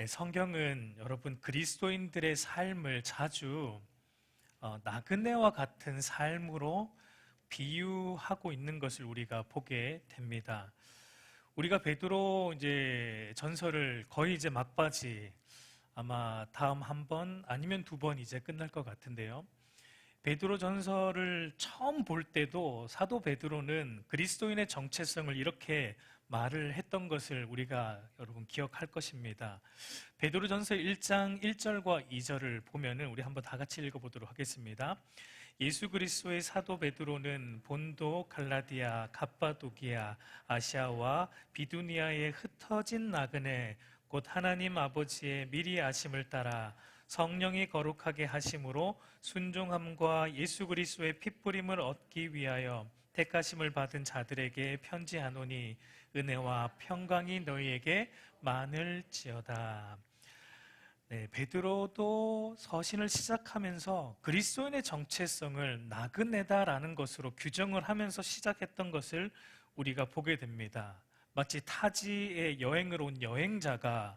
성경은 여러분 그리스도인들의 삶을 자주 나그네와 같은 삶으로 비유하고 있는 것을 우리가 보게 됩니다. 우리가 베드로 이제 전설을 거의 이제 막바지 아마 다음 한 번 아니면 두 번 이제 끝날 것 같은데요. 베드로 전설을 처음 볼 때도 사도 베드로는 그리스도인의 정체성을 이렇게 말을 했던 것을 우리가 여러분 기억할 것입니다. 베드로전서 1장 1절과 2절을 보면은 우리 한번 다 같이 읽어보도록 하겠습니다. 예수 그리스도의 사도 베드로는 본도, 갈라디아, 갑바도기아, 아시아와 비두니아에 흩어진 나그네 곧 하나님 아버지의 미리 아심을 따라 성령이 거룩하게 하심으로 순종함과 예수 그리스도의 핏부림을 얻기 위하여 택하심을 받은 자들에게 편지하노니 은혜와 평강이 너희에게 많을지어다. 네, 베드로도 서신을 시작하면서 그리스도인의 정체성을 나그네다라는 것으로 규정을 하면서 시작했던 것을 우리가 보게 됩니다. 마치 타지에 여행을 온 여행자가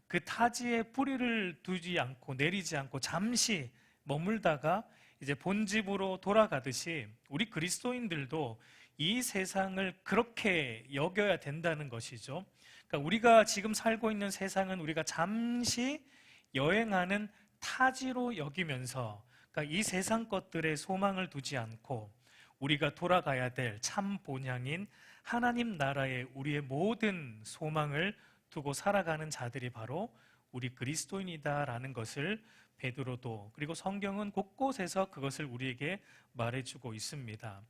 그 타지에 뿌리를 두지 않고 내리지 않고 잠시 머물다가 이제 본집으로 돌아가듯이 우리 그리스도인들도 이 세상을 그렇게 여겨야 된다는 것이죠. 그러니까 우리가 지금 살고 있는 세상은 우리가 잠시 여행하는 타지로 여기면서, 그러니까 이 세상 것들에 소망을 두지 않고 우리가 돌아가야 될 참 본향인 하나님 나라에 우리의 모든 소망을 두고 살아가는 자들이 바로 우리 그리스도인이다라는 것을 베드로도, 그리고 성경은 곳곳에서 그것을 우리에게 말해주고 있습니다.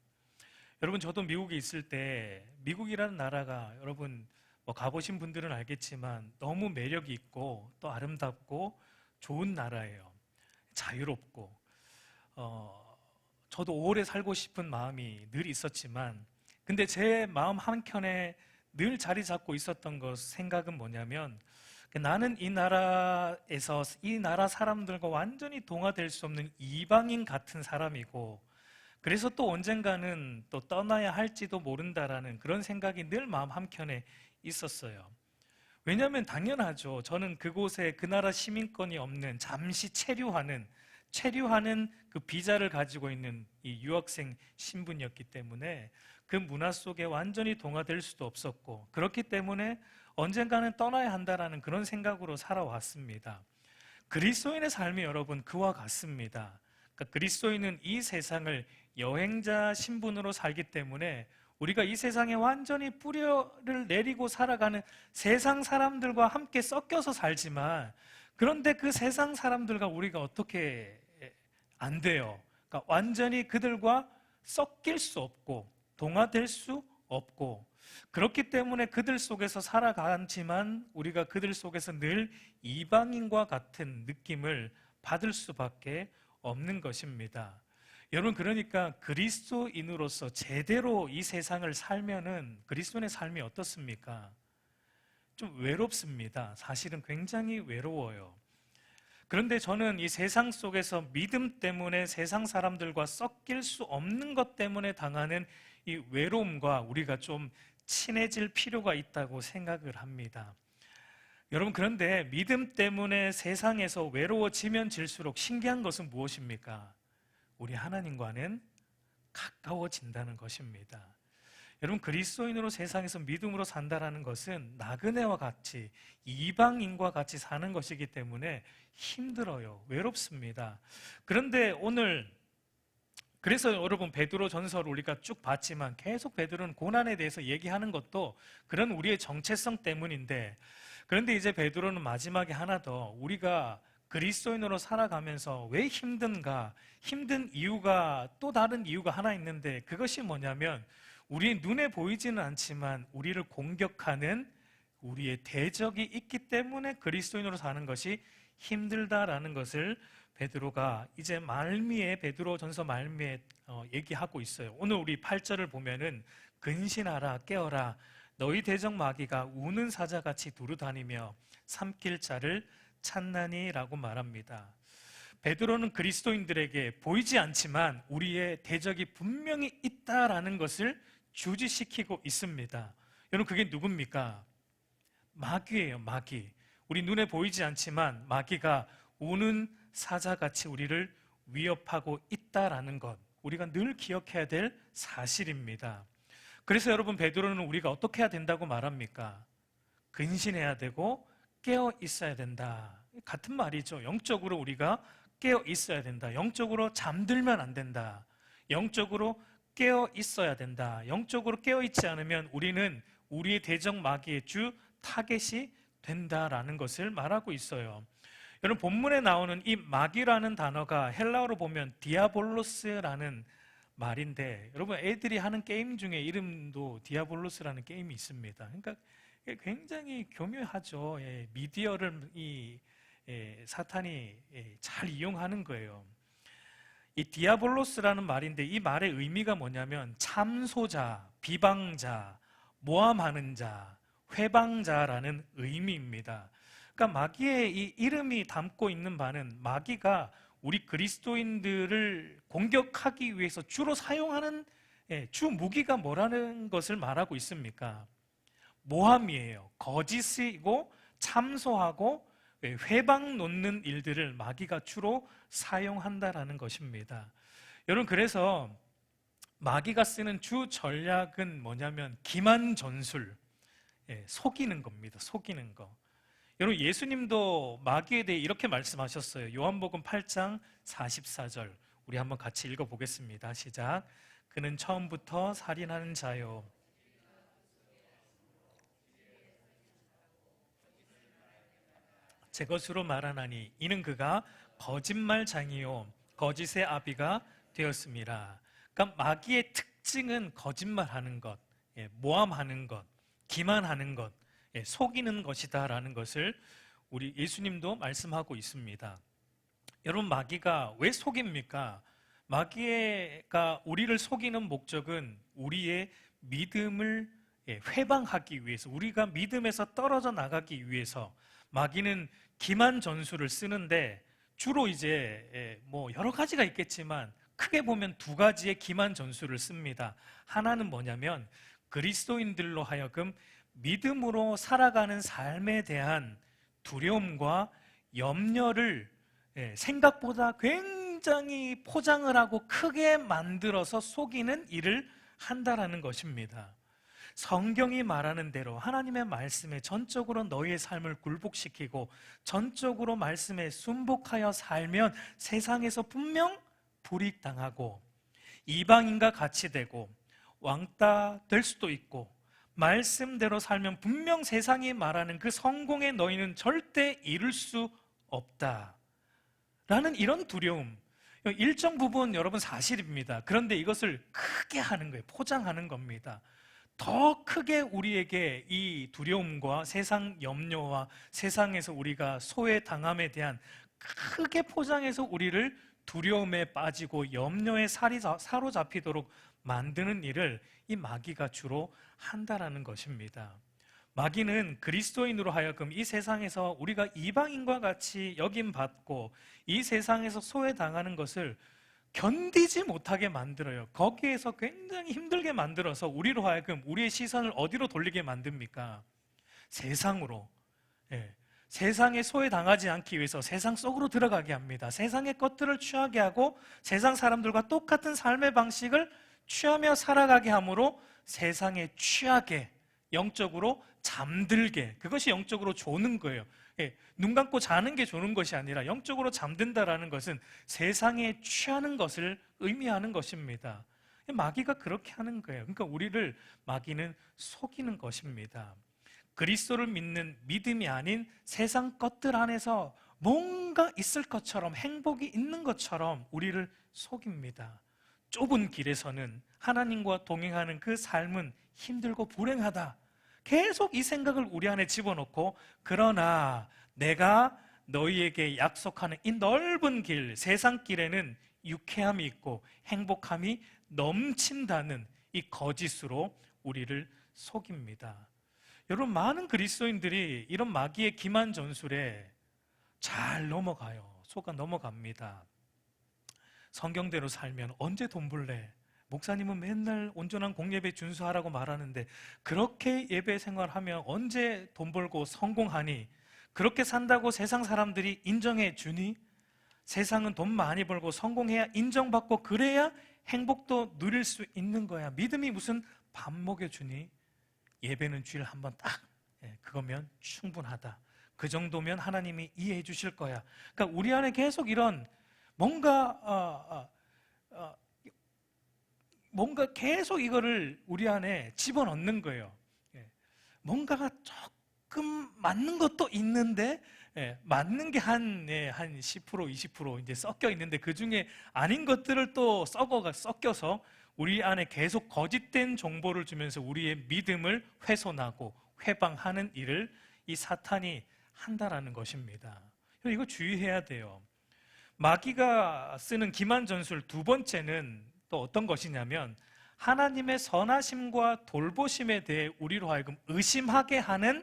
여러분, 저도 미국에 있을 때 미국이라는 나라가 여러분 뭐 가보신 분들은 알겠지만 너무 매력이 있고 또 아름답고 좋은 나라예요. 자유롭고 저도 오래 살고 싶은 마음이 늘 있었지만, 근데 제 마음 한켠에 늘 자리 잡고 있었던 생각은 뭐냐면, 나는 이 나라에서 이 나라 사람들과 완전히 동화될 수 없는 이방인 같은 사람이고, 그래서 또 언젠가는 또 떠나야 할지도 모른다라는 그런 생각이 늘 마음 한켠에 있었어요. 왜냐하면 당연하죠. 저는 그곳에 그 나라 시민권이 없는 잠시 체류하는 그 비자를 가지고 있는 이 유학생 신분이었기 때문에 그 문화 속에 완전히 동화될 수도 없었고, 그렇기 때문에 언젠가는 떠나야 한다라는 그런 생각으로 살아왔습니다. 그리스도인의 삶이 여러분 그와 같습니다. 그러니까 그리스도인은 이 세상을 여행자 신분으로 살기 때문에 우리가 이 세상에 완전히 뿌리를 내리고 살아가는 세상 사람들과 함께 섞여서 살지만, 그런데 그 세상 사람들과 우리가 어떻게 안 돼요. 그러니까 완전히 그들과 섞일 수 없고 동화될 수 없고, 그렇기 때문에 그들 속에서 살아가지만 우리가 그들 속에서 늘 이방인과 같은 느낌을 받을 수밖에 없는 것입니다. 여러분, 그러니까 그리스도인으로서 제대로 이 세상을 살면은 그리스도인의 삶이 어떻습니까? 좀 외롭습니다. 사실은 굉장히 외로워요. 그런데 저는 이 세상 속에서 믿음 때문에 세상 사람들과 섞일 수 없는 것 때문에 당하는 이 외로움과 우리가 좀 친해질 필요가 있다고 생각을 합니다. 여러분, 그런데 믿음 때문에 세상에서 외로워지면 질수록 신기한 것은 무엇입니까? 우리 하나님과는 가까워진다는 것입니다. 여러분, 그리스도인으로 세상에서 믿음으로 산다는 것은 나그네와 같이 이방인과 같이 사는 것이기 때문에 힘들어요. 외롭습니다. 그런데 오늘, 그래서 여러분 베드로 전서를 우리가 쭉 봤지만 계속 베드로는 고난에 대해서 얘기하는 것도 그런 우리의 정체성 때문인데, 그런데 이제 베드로는 마지막에 하나 더, 우리가 그리스도인으로 살아가면서 왜 힘든가, 힘든 이유가 또 다른 이유가 하나 있는데, 그것이 뭐냐면 우리 눈에 보이지는 않지만 우리를 공격하는 우리의 대적이 있기 때문에 그리스도인으로 사는 것이 힘들다라는 것을 베드로가 이제 말미에, 베드로 전서 말미에 얘기하고 있어요. 오늘 우리 8절을 보면은 근신하라, 깨어라, 너희 대적 마귀가 우는 사자같이 두루다니며 삼킬 자를 찾나니라고 말합니다. 베드로는 그리스도인들에게 보이지 않지만 우리의 대적이 분명히 있다라는 것을 주지시키고 있습니다. 여러분, 그게 누굽니까? 마귀예요, 마귀. 우리 눈에 보이지 않지만 마귀가 우는 사자같이 우리를 위협하고 있다라는 것, 우리가 늘 기억해야 될 사실입니다. 그래서 여러분, 베드로는 우리가 어떻게 해야 된다고 말합니까? 근신해야 되고 깨어 있어야 된다. 같은 말이죠. 영적으로 우리가 깨어 있어야 된다. 영적으로 잠들면 안 된다. 영적으로 깨어 있어야 된다. 영적으로 깨어 있지 않으면 우리는 우리의 대적 마귀의 주 타겟이 된다라는 것을 말하고 있어요. 여러분, 본문에 나오는 이 마귀라는 단어가 헬라어로 보면 디아볼로스라는 말인데, 여러분, 애들이 하는 게임 중에 이름도 디아볼로스라는 게임이 있습니다. 그러니까 굉장히 교묘하죠. 미디어를 사탄이 잘 이용하는 거예요. 이 디아볼로스라는 말인데, 이 말의 의미가 뭐냐면 참소자, 비방자, 모함하는 자, 회방자라는 의미입니다. 그러니까 마귀의 이 이름이 담고 있는 바는 마귀가 우리 그리스도인들을 공격하기 위해서 주로 사용하는 주 무기가 뭐라는 것을 말하고 있습니까? 모함이에요. 거짓이고 참소하고 회방 놓는 일들을 마귀가 주로 사용한다라는 것입니다. 여러분, 그래서 마귀가 쓰는 주 전략은 뭐냐면 기만 전술, 속이는 겁니다. 속이는 거. 여러분, 예수님도 마귀에 대해 이렇게 말씀하셨어요. 요한복음 8장 44절, 우리 한번 같이 읽어보겠습니다. 시작. 그는 처음부터 살인하는 자요, 제 것으로 말하나니 이는 그가 거짓말장이요 거짓의 아비가 되었습니다. 그러니까 마귀의 특징은 거짓말하는 것, 모함하는 것, 기만하는 것, 속이는 것이다라는 것을 우리 예수님도 말씀하고 있습니다. 여러분, 마귀가 왜 속입니까? 마귀가 우리를 속이는 목적은 우리의 믿음을 회방하기 위해서, 우리가 믿음에서 떨어져 나가기 위해서 마귀는 기만 전술을 쓰는데, 주로 이제 뭐 여러 가지가 있겠지만 크게 보면 두 가지의 기만 전술을 씁니다. 하나는 뭐냐면 그리스도인들로 하여금 믿음으로 살아가는 삶에 대한 두려움과 염려를 생각보다 굉장히 포장을 하고 크게 만들어서 속이는 일을 한다라는 것입니다. 성경이 말하는 대로 하나님의 말씀에 전적으로 너희의 삶을 굴복시키고 전적으로 말씀에 순복하여 살면 세상에서 분명 불이익당하고 이방인과 같이 되고 왕따 될 수도 있고, 말씀대로 살면 분명 세상이 말하는 그 성공에 너희는 절대 이룰 수 없다 라는 이런 두려움, 일정 부분 여러분 사실입니다. 그런데 이것을 크게 하는 거예요. 포장하는 겁니다. 더 크게 우리에게 이 두려움과 세상 염려와 세상에서 우리가 소외당함에 대한 크게 포장해서 우리를 두려움에 빠지고 염려에 사로잡히도록 만드는 일을 이 마귀가 주로 한다라는 것입니다. 마귀는 그리스도인으로 하여금 이 세상에서 우리가 이방인과 같이 여김받고 이 세상에서 소외당하는 것을 견디지 못하게 만들어요. 거기에서 굉장히 힘들게 만들어서 우리로 하여금 우리의 시선을 어디로 돌리게 만듭니까? 세상으로. 세상에 소외당하지 않기 위해서 세상 속으로 들어가게 합니다. 세상의 것들을 취하게 하고 세상 사람들과 똑같은 삶의 방식을 취하며 살아가게 함으로 세상에 취하게, 영적으로 잠들게, 그것이 영적으로 조는 거예요. 눈 감고 자는 게 조는 것이 아니라 영적으로 잠든다라는 것은 세상에 취하는 것을 의미하는 것입니다. 마귀가 그렇게 하는 거예요. 그러니까 우리를 마귀는 속이는 것입니다. 그리스도를 믿는 믿음이 아닌 세상 것들 안에서 뭔가 있을 것처럼, 행복이 있는 것처럼 우리를 속입니다. 좁은 길에서는 하나님과 동행하는 그 삶은 힘들고 불행하다, 계속 이 생각을 우리 안에 집어넣고, 그러나 내가 너희에게 약속하는 이 넓은 길, 세상 길에는 유쾌함이 있고 행복함이 넘친다는 이 거짓으로 우리를 속입니다. 여러분, 많은 그리스도인들이 이런 마귀의 기만 전술에 잘 넘어가요. 속아 넘어갑니다. 성경대로 살면 언제 돈 벌래? 목사님은 맨날 온전한 공예배 준수하라고 말하는데 그렇게 예배 생활하면 언제 돈 벌고 성공하니? 그렇게 산다고 세상 사람들이 인정해 주니? 세상은 돈 많이 벌고 성공해야 인정받고 그래야 행복도 누릴 수 있는 거야. 믿음이 무슨 밥 먹여주니? 예배는 주일 한번 딱, 그거면 충분하다. 그 정도면 하나님이 이해해 주실 거야. 그러니까 우리 안에 계속 이런 뭔가 계속 이거를 우리 안에 집어넣는 거예요. 뭔가가 조금 맞는 것도 있는데, 맞는 게 한 10%, 20% 이제 섞여 있는데 그 중에 아닌 것들을 또 섞여서 우리 안에 계속 거짓된 정보를 주면서 우리의 믿음을 훼손하고 회방하는 일을 이 사탄이 한다라는 것입니다. 이거 주의해야 돼요. 마귀가 쓰는 기만 전술 두 번째는 또 어떤 것이냐면 하나님의 선하심과 돌보심에 대해 우리로 하여금 의심하게 하는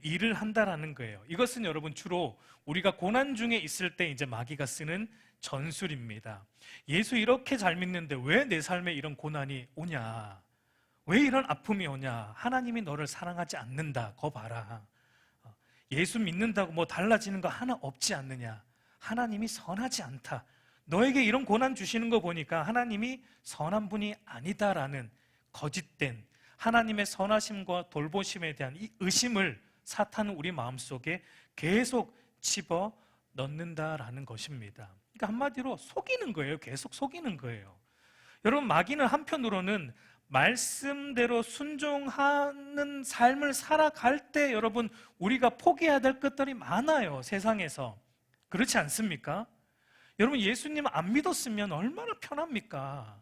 일을 한다라는 거예요. 이것은 여러분 주로 우리가 고난 중에 있을 때 이제 마귀가 쓰는 전술입니다. 예수 이렇게 잘 믿는데 왜 내 삶에 이런 고난이 오냐? 왜 이런 아픔이 오냐? 하나님이 너를 사랑하지 않는다. 거 봐라. 예수 믿는다고 뭐 달라지는 거 하나 없지 않느냐? 하나님이 선하지 않다. 너에게 이런 고난 주시는 거 보니까 하나님이 선한 분이 아니다라는 거짓된 하나님의 선하심과 돌보심에 대한 이 의심을 사탄은 우리 마음속에 계속 집어 넣는다라는 것입니다. 그러니까 한마디로 속이는 거예요. 계속 속이는 거예요. 여러분, 마귀는 한편으로는 말씀대로 순종하는 삶을 살아갈 때 여러분 우리가 포기해야 될 것들이 많아요. 세상에서. 그렇지 않습니까? 여러분, 예수님 안 믿었으면 얼마나 편합니까?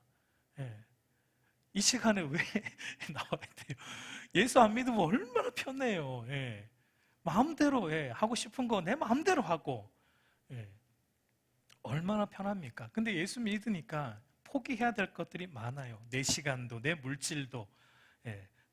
이 시간에 왜 나와야 돼요? 예수 안 믿으면 얼마나 편해요. 마음대로 하고 싶은 거 내 마음대로 하고 얼마나 편합니까? 근데 예수 믿으니까 포기해야 될 것들이 많아요. 내 시간도, 내 물질도,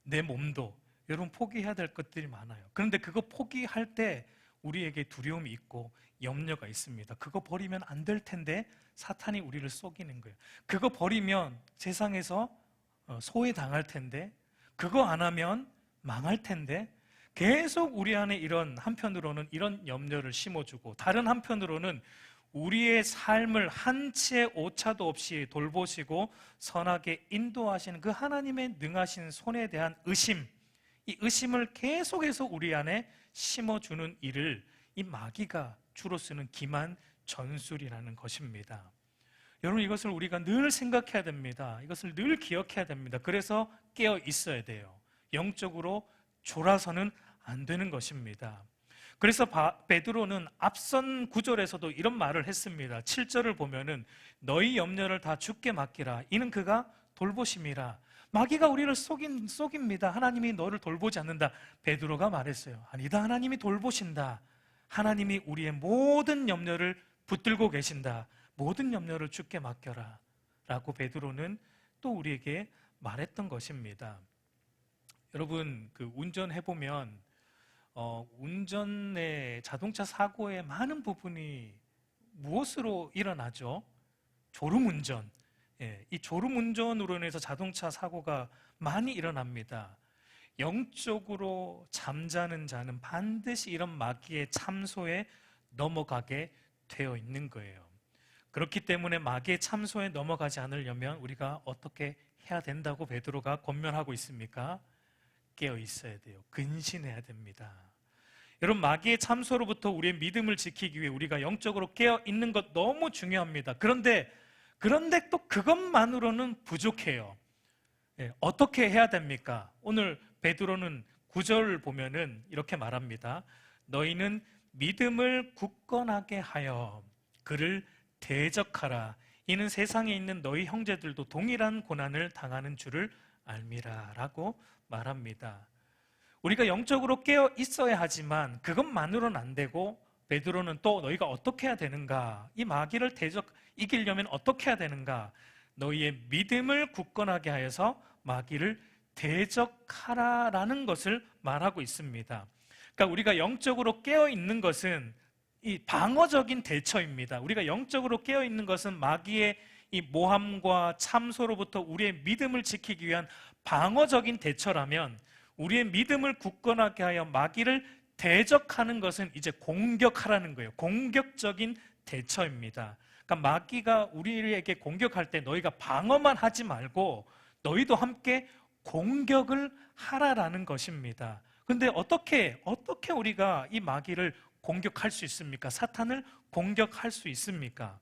내 몸도 여러분 포기해야 될 것들이 많아요. 그런데 그거 포기할 때 우리에게 두려움이 있고 염려가 있습니다. 그거 버리면 안 될 텐데 사탄이 우리를 속이는 거예요. 그거 버리면 세상에서 소외당할 텐데, 그거 안 하면 망할 텐데, 계속 우리 안에 이런 한편으로는 이런 염려를 심어주고 다른 한편으로는 우리의 삶을 한치의 오차도 없이 돌보시고 선하게 인도하시는 그 하나님의 능하신 손에 대한 의심, 이 의심을 계속해서 우리 안에 심어주는 일을 이 마귀가 주로 쓰는 기만 전술이라는 것입니다. 여러분, 이것을 우리가 늘 생각해야 됩니다. 이것을 늘 기억해야 됩니다. 그래서 깨어 있어야 돼요. 영적으로 졸아서는 안 되는 것입니다. 그래서 베드로는 앞선 구절에서도 이런 말을 했습니다. 7절을 보면은 너희 염려를 다 주께 맡기라. 이는 그가 돌보심이라. 마귀가 우리를 속입니다. 하나님이 너를 돌보지 않는다. 베드로가 말했어요. 아니다, 하나님이 돌보신다. 하나님이 우리의 모든 염려를 붙들고 계신다. 모든 염려를 주께 맡겨라 라고 베드로는 또 우리에게 말했던 것입니다. 여러분, 그 운전해보면 운전의 자동차 사고의 많은 부분이 무엇으로 일어나죠? 졸음운전. 이 졸음운전으로 인해서 자동차 사고가 많이 일어납니다. 영적으로 잠자는 자는 반드시 이런 마귀의 참소에 넘어가게 되어 있는 거예요. 그렇기 때문에 마귀의 참소에 넘어가지 않으려면 우리가 어떻게 해야 된다고 베드로가 권면하고 있습니까? 깨어 있어야 돼요. 근신해야 됩니다. 여러분, 마귀의 참소로부터 우리의 믿음을 지키기 위해 우리가 영적으로 깨어 있는 것 너무 중요합니다. 그런데 또 그것만으로는 부족해요. 어떻게 해야 됩니까? 오늘 베드로는 9절 보면은 이렇게 말합니다. 너희는 믿음을 굳건하게 하여 그를 대적하라. 이는 세상에 있는 너희 형제들도 동일한 고난을 당하는 줄을 알미라 라고 말합니다. 우리가 영적으로 깨어 있어야 하지만 그것만으로는 안 되고 베드로는 또 너희가 어떻게 해야 되는가? 이 마귀를 이기려면 어떻게 해야 되는가? 너희의 믿음을 굳건하게 하여서 마귀를 대적하라라는 것을 말하고 있습니다. 그러니까 우리가 영적으로 깨어 있는 것은 이 방어적인 대처입니다. 우리가 영적으로 깨어 있는 것은 마귀의 이 모함과 참소로부터 우리의 믿음을 지키기 위한 방어적인 대처라면 우리의 믿음을 굳건하게 하여 마귀를 대적하는 것은 이제 공격하라는 거예요. 공격적인 대처입니다. 그러니까 마귀가 우리에게 공격할 때 너희가 방어만 하지 말고 너희도 함께 공격을 하라라는 것입니다. 근데 어떻게 우리가 이 마귀를 공격할 수 있습니까? 사탄을 공격할 수 있습니까?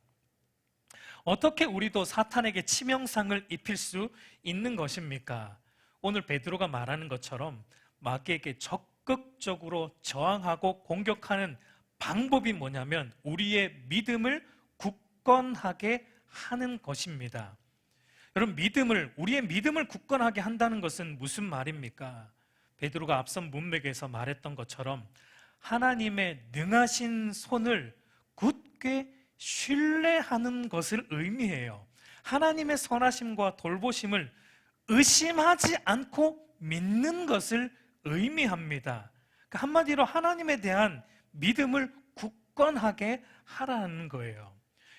어떻게 우리도 사탄에게 치명상을 입힐 수 있는 것입니까? 오늘 베드로가 말하는 것처럼 마귀에게 적극적으로 저항하고 공격하는 방법이 뭐냐면 우리의 믿음을 굳건하게 하는 것입니다. 여러분, 우리의 믿음을 굳건하게 한다는 것은 무슨 말입니까? 베드로가 앞선 문맥에서 말했던 것처럼 하나님의 능하신 손을 굳게 신뢰하는 것을 의미해요. 하나님의 선하심과 돌보심을 의심하지 않고 믿는 것을 의미합니다. 그러니까 한마디로 하나님에 대한 믿음을 굳건하게 하라는 거예요.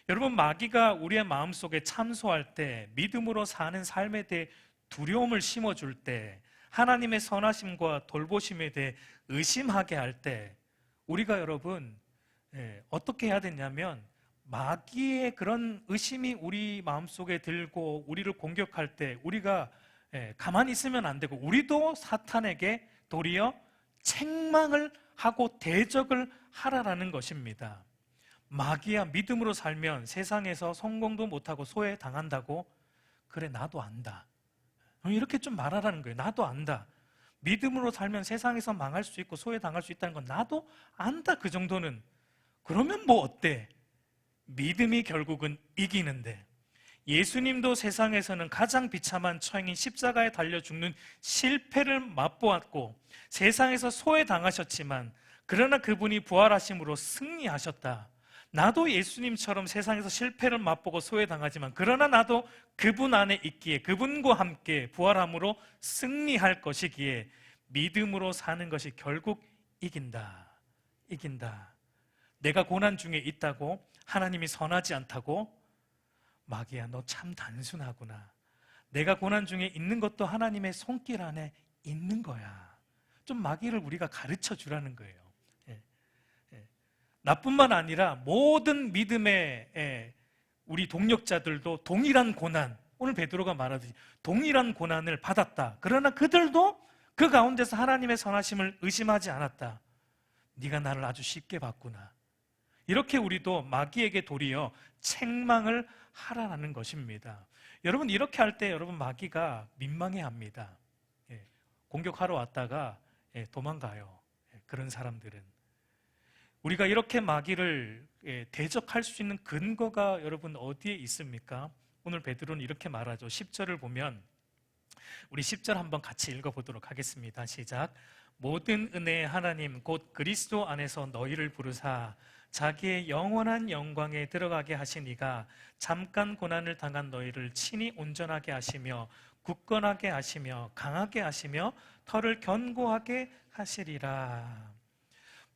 여러분, 마귀가 우리의 마음속에 참소할 때, 믿음으로 사는 삶에 대해 두려움을 심어줄 때, 하나님의 선하심과 돌보심에 대해 의심하게 할 때, 우리가 여러분 어떻게 해야 되냐면 마귀의 그런 의심이 우리 마음속에 들고 우리를 공격할 때 우리가 가만히 있으면 안 되고, 우리도 사탄에게 도리어 책망을 하고 대적을 하라라는 것입니다. 마귀야, 믿음으로 살면 세상에서 성공도 못하고 소외당한다고? 그래, 나도 안다. 이렇게 좀 말하라는 거예요. 나도 안다. 믿음으로 살면 세상에서 망할 수 있고 소외당할 수 있다는 건 나도 안다. 그 정도는. 그러면 뭐 어때? 믿음이 결국은 이기는데, 예수님도 세상에서는 가장 비참한 처형인 십자가에 달려 죽는 실패를 맛보았고 세상에서 소외당하셨지만, 그러나 그분이 부활하심으로 승리하셨다. 나도 예수님처럼 세상에서 실패를 맛보고 소외당하지만 그러나 나도 그분 안에 있기에, 그분과 함께 부활함으로 승리할 것이기에 믿음으로 사는 것이 결국 이긴다. 내가 고난 중에 있다고 하나님이 선하지 않다고? 마귀야, 너 참 단순하구나. 내가 고난 중에 있는 것도 하나님의 손길 안에 있는 거야. 좀 마귀를 우리가 가르쳐 주라는 거예요. 나뿐만 아니라 모든 믿음의 우리 동력자들도 동일한 고난, 오늘 베드로가 말하듯이 동일한 고난을 받았다. 그러나 그들도 그 가운데서 하나님의 선하심을 의심하지 않았다. 네가 나를 아주 쉽게 봤구나. 이렇게 우리도 마귀에게 도리어 책망을 하라는 것입니다. 여러분, 이렇게 할 때 여러분 마귀가 민망해합니다. 공격하러 왔다가 도망가요. 그런 사람들은. 우리가 이렇게 마귀를 대적할 수 있는 근거가 여러분 어디에 있습니까? 오늘 베드로는 이렇게 말하죠. 10절을 보면, 우리 10절 한번 같이 읽어보도록 하겠습니다. 시작. 모든 은혜의 하나님 곧 그리스도 안에서 너희를 부르사 자기의 영원한 영광에 들어가게 하시니가 잠깐 고난을 당한 너희를 친히 온전하게 하시며 굳건하게 하시며 강하게 하시며 털을 견고하게 하시리라.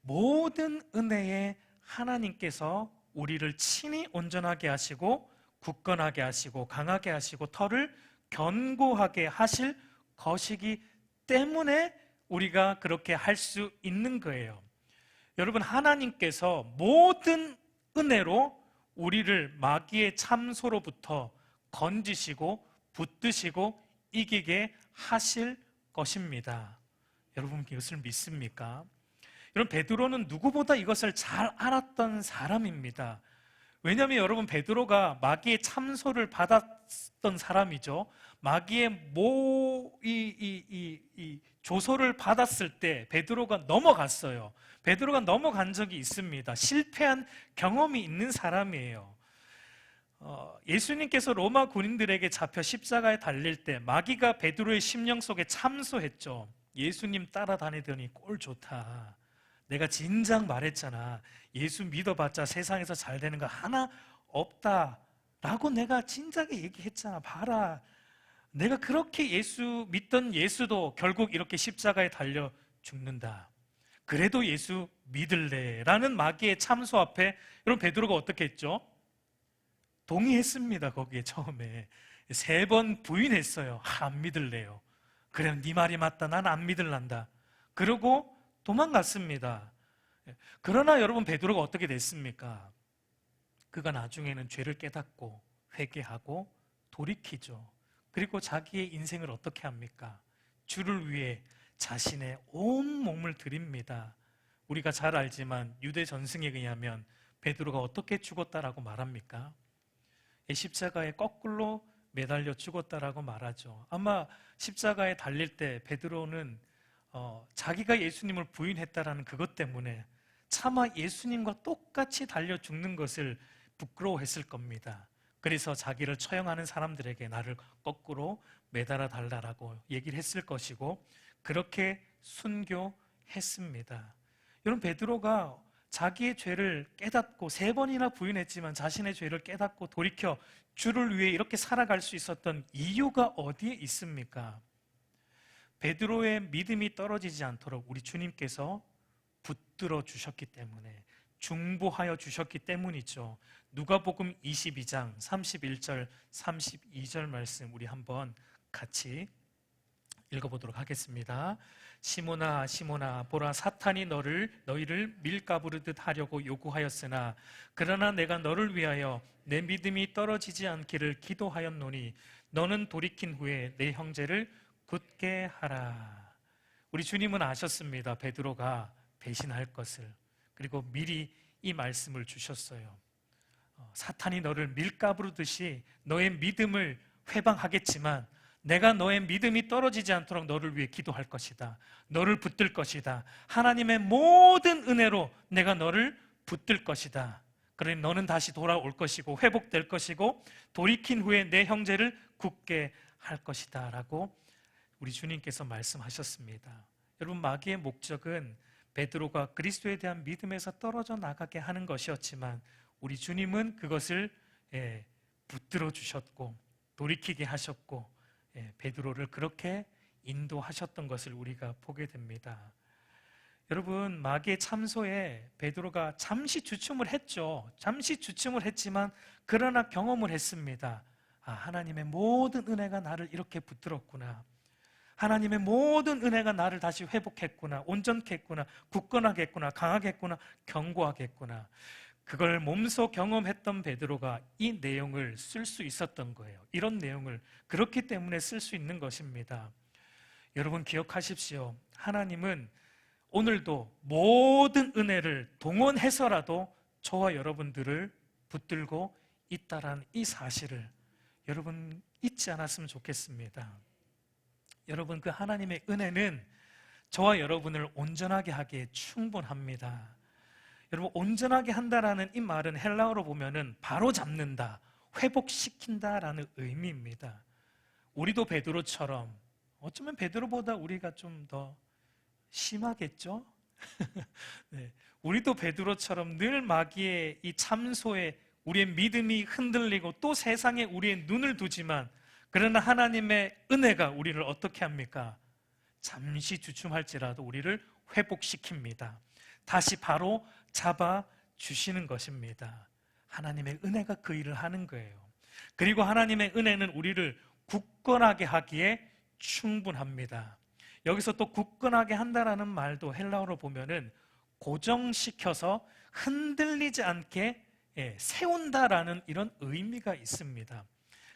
모든 은혜의 하나님께서 우리를 친히 온전하게 하시고 굳건하게 하시고 강하게 하시고 털을 견고하게 하실 것이기 때문에 우리가 그렇게 할 수 있는 거예요. 여러분, 하나님께서 모든 은혜로 우리를 마귀의 참소로부터 건지시고 붙드시고 이기게 하실 것입니다. 여러분, 이것을 믿습니까? 여러분, 베드로는 누구보다 이것을 잘 알았던 사람입니다. 왜냐하면 여러분, 베드로가 마귀의 참소를 받았던 사람이죠. 마귀의 조소를 받았을 때 베드로가 넘어갔어요. 베드로가 넘어간 적이 있습니다. 실패한 경험이 있는 사람이에요. 예수님께서 로마 군인들에게 잡혀 십자가에 달릴 때 마귀가 베드로의 심령 속에 참소했죠. 예수님 따라다니더니 꼴 좋다. 내가 진작 말했잖아. 예수 믿어봤자 세상에서 잘 되는 거 하나 없다라고 내가 진작에 얘기했잖아. 봐라. 내가 그렇게 예수 믿던 예수도 결국 이렇게 십자가에 달려 죽는다. 그래도 예수 믿을래? 라는 마귀의 참소 앞에 여러분, 베드로가 어떻게 했죠? 동의했습니다. 거기에 처음에 3번 부인했어요. 안 믿을래요. 그래, 네 말이 맞다. 난 안 믿을란다. 그러고 도망갔습니다. 그러나 여러분, 베드로가 어떻게 됐습니까? 그가 나중에는 죄를 깨닫고 회개하고 돌이키죠. 그리고 자기의 인생을 어떻게 합니까? 주를 위해 자신의 온 몸을 드립니다. 우리가 잘 알지만 유대 전승에 의하면 베드로가 어떻게 죽었다라고 말합니까? 십자가에 거꾸로 매달려 죽었다라고 말하죠. 아마 십자가에 달릴 때 베드로는 자기가 예수님을 부인했다라는 그것 때문에 차마 예수님과 똑같이 달려 죽는 것을 부끄러워했을 겁니다. 그래서 자기를 처형하는 사람들에게 나를 거꾸로 매달아 달라라고 얘기를 했을 것이고, 그렇게 순교했습니다. 여러분, 베드로가 자기의 죄를 깨닫고 3번이나 부인했지만 자신의 죄를 깨닫고 돌이켜 주를 위해 이렇게 살아갈 수 있었던 이유가 어디에 있습니까? 베드로의 믿음이 떨어지지 않도록 우리 주님께서 붙들어 주셨기 때문에, 중보하여 주셨기 때문이죠. 누가복음 22장 31절 32절 말씀 우리 한번 같이 읽어보도록 하겠습니다. 시몬아 시몬아, 보라, 사탄이 너희를 밀가부르듯 하려고 요구하였으나 그러나 내가 너를 위하여 내 믿음이 떨어지지 않기를 기도하였노니 너는 돌이킨 후에 내 형제를 굳게 하라. 우리 주님은 아셨습니다. 베드로가 배신할 것을. 그리고 미리 이 말씀을 주셨어요. 사탄이 너를 밀가부르듯이 너의 믿음을 회방하겠지만 내가 너의 믿음이 떨어지지 않도록 너를 위해 기도할 것이다. 너를 붙들 것이다. 하나님의 모든 은혜로 내가 너를 붙들 것이다. 그러니 너는 다시 돌아올 것이고 회복될 것이고 돌이킨 후에 내 형제를 굳게 할 것이다 라고 우리 주님께서 말씀하셨습니다. 여러분, 마귀의 목적은 베드로가 그리스도에 대한 믿음에서 떨어져 나가게 하는 것이었지만 우리 주님은 그것을 붙들어 주셨고 돌이키게 하셨고 베드로를 그렇게 인도하셨던 것을 우리가 보게 됩니다. 여러분, 마귀의 참소에 베드로가 잠시 주춤을 했죠. 잠시 주춤을 했지만 그러나 경험을 했습니다. 하나님의 모든 은혜가 나를 이렇게 붙들었구나. 하나님의 모든 은혜가 나를 다시 회복했구나. 온전케 했구나. 굳건하게 했구나. 강하게 했구나. 견고하게 했구나. 그걸 몸소 경험했던 베드로가 이 내용을 쓸 수 있었던 거예요. 이런 내용을 그렇기 때문에 쓸 수 있는 것입니다. 여러분, 기억하십시오. 하나님은 오늘도 모든 은혜를 동원해서라도 저와 여러분들을 붙들고 있다라는 이 사실을 여러분 잊지 않았으면 좋겠습니다. 여러분, 그 하나님의 은혜는 저와 여러분을 온전하게 하기에 충분합니다. 여러분, 온전하게 한다라는 이 말은 헬라어로 보면은 바로 잡는다, 회복시킨다라는 의미입니다. 우리도 베드로처럼, 어쩌면 베드로보다 우리가 좀 더 심하겠죠? 네, 우리도 베드로처럼 늘 마귀의 이 참소에 우리의 믿음이 흔들리고 또 세상에 우리의 눈을 두지만 그러나 하나님의 은혜가 우리를 어떻게 합니까? 잠시 주춤할지라도 우리를 회복시킵니다. 다시 바로 잡아주시는 것입니다. 하나님의 은혜가 그 일을 하는 거예요. 그리고 하나님의 은혜는 우리를 굳건하게 하기에 충분합니다. 여기서 또 굳건하게 한다라는 말도 헬라어로 보면은 고정시켜서 흔들리지 않게 세운다라는 이런 의미가 있습니다.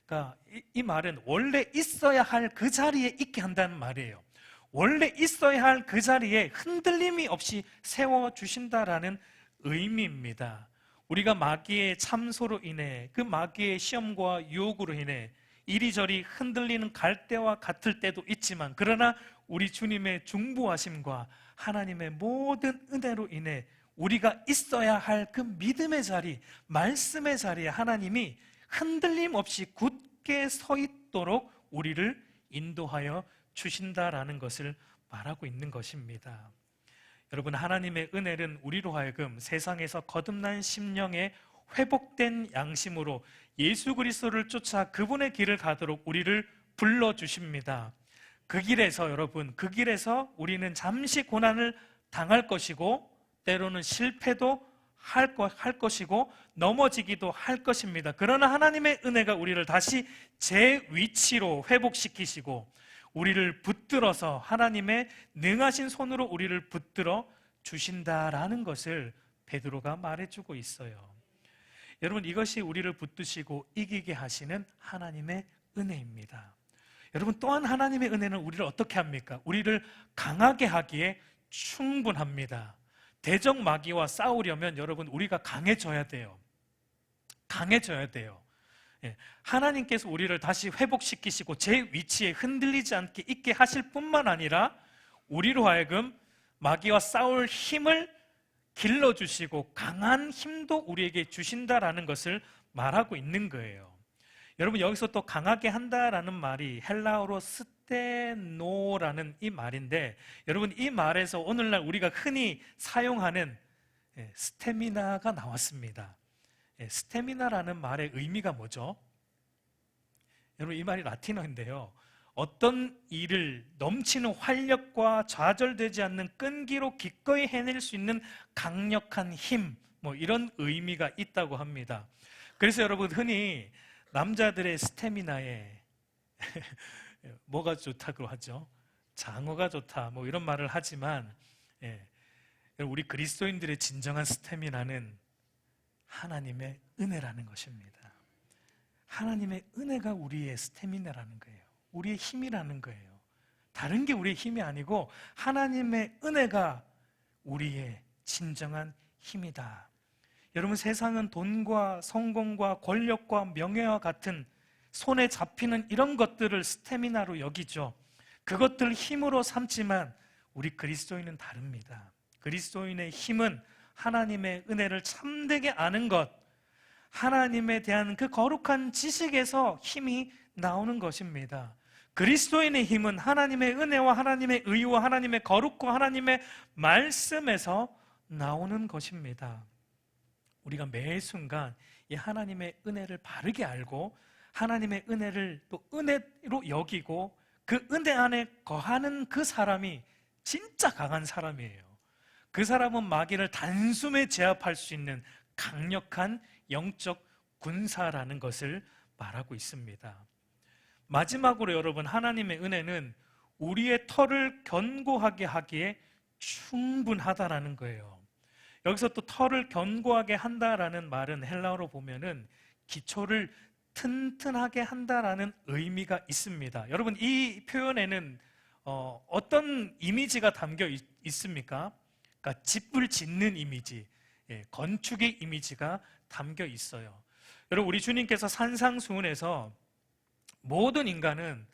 그러니까 이 말은 원래 있어야 할 그 자리에 있게 한다는 말이에요. 원래 있어야 할 그 자리에 흔들림이 없이 세워주신다라는 의미입니다. 우리가 마귀의 참소로 인해, 그 마귀의 시험과 유혹으로 인해 이리저리 흔들리는 갈대와 같을 때도 있지만 그러나 우리 주님의 중보하심과 하나님의 모든 은혜로 인해 우리가 있어야 할 그 믿음의 자리, 말씀의 자리에 하나님이 흔들림 없이 굳게 서 있도록 우리를 인도하여 주신다라는 것을 말하고 있는 것입니다. 여러분, 하나님의 은혜는 우리로 하여금 세상에서 거듭난 심령의 회복된 양심으로 예수 그리스도를 쫓아 그분의 길을 가도록 우리를 불러주십니다. 그 길에서 여러분, 그 길에서 우리는 잠시 고난을 당할 것이고 때로는 실패도 할 것이고 넘어지기도 할 것입니다. 그러나 하나님의 은혜가 우리를 다시 제 위치로 회복시키시고 우리를 붙들어서 하나님의 능하신 손으로 우리를 붙들어 주신다라는 것을 베드로가 말해주고 있어요. 여러분, 이것이 우리를 붙드시고 이기게 하시는 하나님의 은혜입니다. 여러분, 또한 하나님의 은혜는 우리를 어떻게 합니까? 우리를 강하게 하기에 충분합니다. 대적 마귀와 싸우려면 여러분, 우리가 강해져야 돼요. 강해져야 돼요. 하나님께서 우리를 다시 회복시키시고 제 위치에 흔들리지 않게 있게 하실 뿐만 아니라 우리로 하여금 마귀와 싸울 힘을 길러주시고 강한 힘도 우리에게 주신다라는 것을 말하고 있는 거예요. 여러분, 여기서 또 강하게 한다라는 말이 헬라어로 스테노라는 이 말인데, 여러분, 이 말에서 오늘날 우리가 흔히 사용하는 스태미나가 나왔습니다. 스태미나라는 말의 의미가 뭐죠? 여러분, 이 말이 라틴어인데요, 어떤 일을 넘치는 활력과 좌절되지 않는 끈기로 기꺼이 해낼 수 있는 강력한 힘, 이런 의미가 있다고 합니다. 그래서 여러분, 흔히 남자들의 스태미나에 뭐가 좋다고 하죠? 장어가 좋다, 이런 말을 하지만, 우리 그리스도인들의 진정한 스태미나는 하나님의 은혜라는 것입니다. 하나님의 은혜가 우리의 스태미나라는 거예요. 우리의 힘이라는 거예요. 다른 게 우리의 힘이 아니고 하나님의 은혜가 우리의 진정한 힘이다. 여러분, 세상은 돈과 성공과 권력과 명예와 같은 손에 잡히는 이런 것들을 스태미나로 여기죠. 그것들 힘으로 삼지만 우리 그리스도인은 다릅니다. 그리스도인의 힘은 하나님의 은혜를 참되게 아는 것, 하나님에 대한 그 거룩한 지식에서 힘이 나오는 것입니다. 그리스도인의 힘은 하나님의 은혜와 하나님의 의와 하나님의 거룩과 하나님의 말씀에서 나오는 것입니다. 우리가 매 순간 이 하나님의 은혜를 바르게 알고 하나님의 은혜를 또 은혜로 여기고 그 은혜 안에 거하는 그 사람이 진짜 강한 사람이에요. 그 사람은 마귀를 단숨에 제압할 수 있는 강력한 영적 군사라는 것을 말하고 있습니다. 마지막으로 여러분, 하나님의 은혜는 우리의 털을 견고하게 하기에 충분하다라는 거예요. 여기서 또 털을 견고하게 한다라는 말은 헬라어로 보면은 기초를 튼튼하게 한다라는 의미가 있습니다. 여러분, 이 표현에는 어떤 이미지가 담겨 있습니까? 그러니까 집을 짓는 이미지, 건축의 이미지가 담겨 있어요. 여러분, 우리 주님께서 산상수훈에서 모든 인간은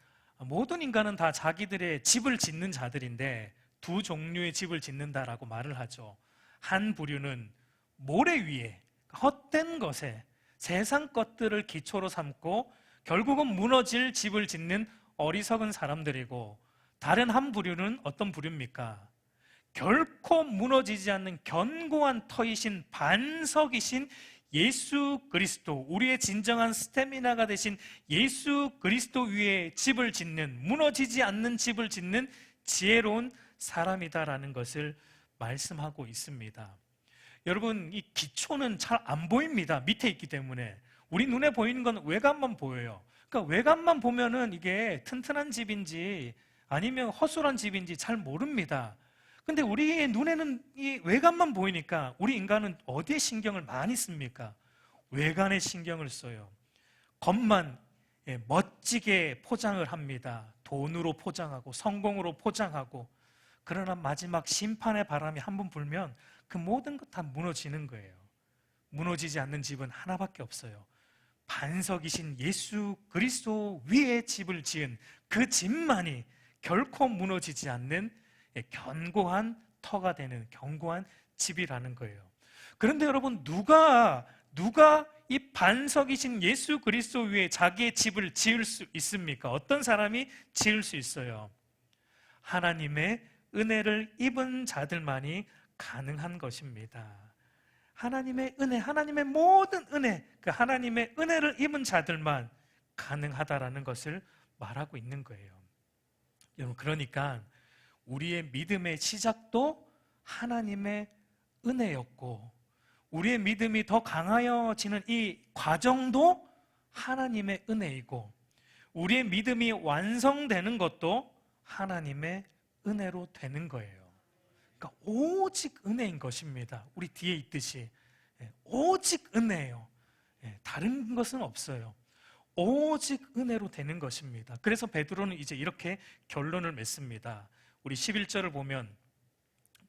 다 자기들의 집을 짓는 자들인데 두 종류의 집을 짓는다라고 말을 하죠. 한 부류는 모래 위에 헛된 것에 세상 것들을 기초로 삼고 결국은 무너질 집을 짓는 어리석은 사람들이고, 다른 한 부류는 어떤 부류입니까? 결코 무너지지 않는 견고한 터이신 반석이신 예수 그리스도, 우리의 진정한 스태미나가 되신 예수 그리스도 위에 집을 짓는, 무너지지 않는 집을 짓는 지혜로운 사람이다라는 것을 말씀하고 있습니다. 여러분, 이 기초는 잘 안 보입니다. 밑에 있기 때문에. 우리 눈에 보이는 건 외관만 보여요. 그러니까 외관만 보면은 이게 튼튼한 집인지 아니면 허술한 집인지 잘 모릅니다. 근데 우리의 눈에는 이 외관만 보이니까 우리 인간은 어디에 신경을 많이 씁니까? 외관에 신경을 써요. 겉만 멋지게 포장을 합니다. 돈으로 포장하고 성공으로 포장하고. 그러나 마지막 심판의 바람이 한 번 불면 그 모든 것 다 무너지는 거예요. 무너지지 않는 집은 하나밖에 없어요. 반석이신 예수 그리스도 위에 집을 지은 그 집만이 결코 무너지지 않는 견고한 터가 되는 견고한 집이라는 거예요. 그런데 여러분, 누가 이 반석이신 예수 그리스도 위에 자기의 집을 지을 수 있습니까? 어떤 사람이 지을 수 있어요? 하나님의 은혜를 입은 자들만이 가능한 것입니다. 하나님의 은혜, 하나님의 모든 은혜, 그 하나님의 은혜를 입은 자들만 가능하다라는 것을 말하고 있는 거예요. 여러분, 그러니까 우리의 믿음의 시작도 하나님의 은혜였고, 우리의 믿음이 더 강하여지는 이 과정도 하나님의 은혜이고, 우리의 믿음이 완성되는 것도 하나님의 은혜로 되는 거예요. 그러니까 오직 은혜인 것입니다. 우리 뒤에 있듯이 오직 은혜예요. 다른 것은 없어요. 오직 은혜로 되는 것입니다. 그래서 베드로는 이제 이렇게 결론을 맺습니다. 우리 11절을 보면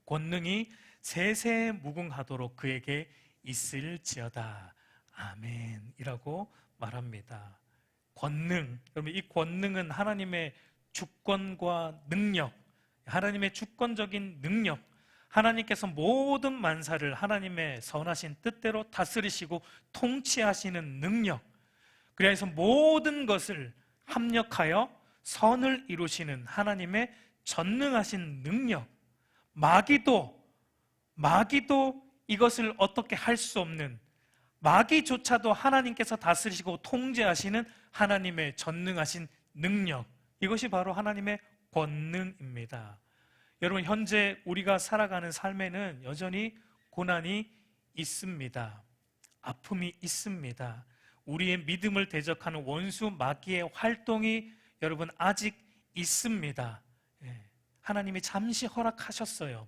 권능이 세세 무궁하도록 그에게 있을지어다. 아멘 이라고 말합니다. 권능, 여러분 이 권능은 하나님의 주권과 능력, 하나님의 주권적인 능력, 하나님께서 모든 만사를 하나님의 선하신 뜻대로 다스리시고 통치하시는 능력, 그래서 모든 것을 합력하여 선을 이루시는 하나님의 전능하신 능력, 마귀도 이것을 어떻게 할 수 없는, 마귀조차도 하나님께서 다스리시고 통제하시는 하나님의 전능하신 능력, 이것이 바로 하나님의 권능입니다. 여러분, 현재 우리가 살아가는 삶에는 여전히 고난이 있습니다. 아픔이 있습니다. 우리의 믿음을 대적하는 원수 마귀의 활동이 여러분 아직 있습니다. 하나님이 잠시 허락하셨어요.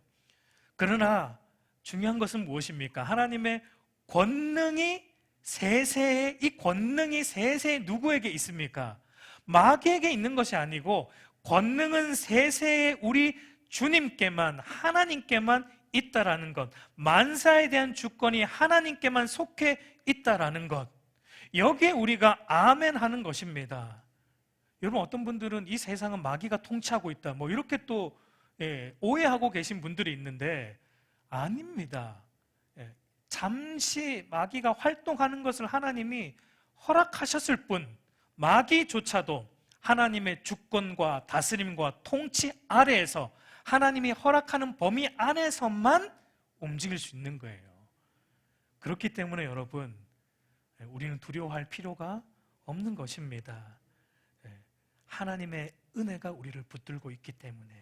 그러나 중요한 것은 무엇입니까? 하나님의 권능이 세세에, 이 권능이 세세에 누구에게 있습니까? 마귀에게 있는 것이 아니고 권능은 세세에 우리 주님께만, 하나님께만 있다라는 것, 만사에 대한 주권이 하나님께만 속해 있다라는 것, 여기에 우리가 아멘 하는 것입니다. 여러분, 어떤 분들은 이 세상은 마귀가 통치하고 있다, 뭐 이렇게 또 오해하고 계신 분들이 있는데 아닙니다. 잠시 마귀가 활동하는 것을 하나님이 허락하셨을 뿐, 마귀조차도 하나님의 주권과 다스림과 통치 아래에서 하나님이 허락하는 범위 안에서만 움직일 수 있는 거예요. 그렇기 때문에 여러분, 우리는 두려워할 필요가 없는 것입니다. 하나님의 은혜가 우리를 붙들고 있기 때문에,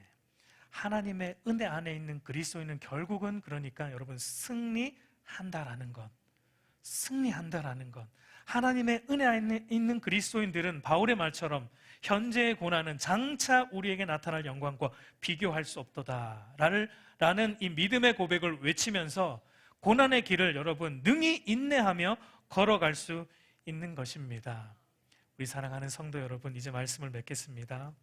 하나님의 은혜 안에 있는 그리스도인은 결국은 그러니까 여러분 승리한다라는 것, 승리한다라는 것. 하나님의 은혜 안에 있는 그리스도인들은 바울의 말처럼 현재의 고난은 장차 우리에게 나타날 영광과 비교할 수 없도다 라는 이 믿음의 고백을 외치면서 고난의 길을 여러분 능히 인내하며 걸어갈 수 있는 것입니다. 우리 사랑하는 성도 여러분, 이제 말씀을 맺겠습니다.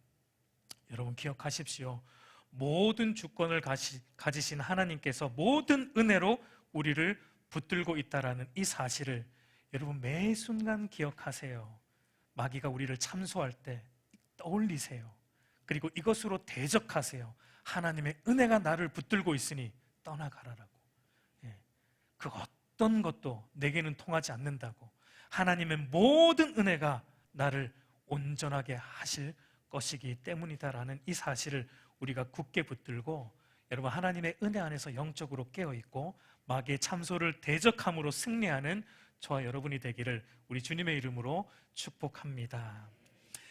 여러분 기억하십시오. 모든 주권을 가지신 하나님께서 모든 은혜로 우리를 붙들고 있다라는 이 사실을 여러분 매 순간 기억하세요. 마귀가 우리를 참소할 때 떠올리세요. 그리고 이것으로 대적하세요. 하나님의 은혜가 나를 붙들고 있으니 떠나가라라고. 그 어떤 것도 내게는 통하지 않는다고. 하나님의 모든 은혜가 나를 온전하게 하실 것이기 때문이다라는 이 사실을 우리가 굳게 붙들고 여러분 하나님의 은혜 안에서 영적으로 깨어있고 마귀의 참소를 대적함으로 승리하는 저와 여러분이 되기를 우리 주님의 이름으로 축복합니다.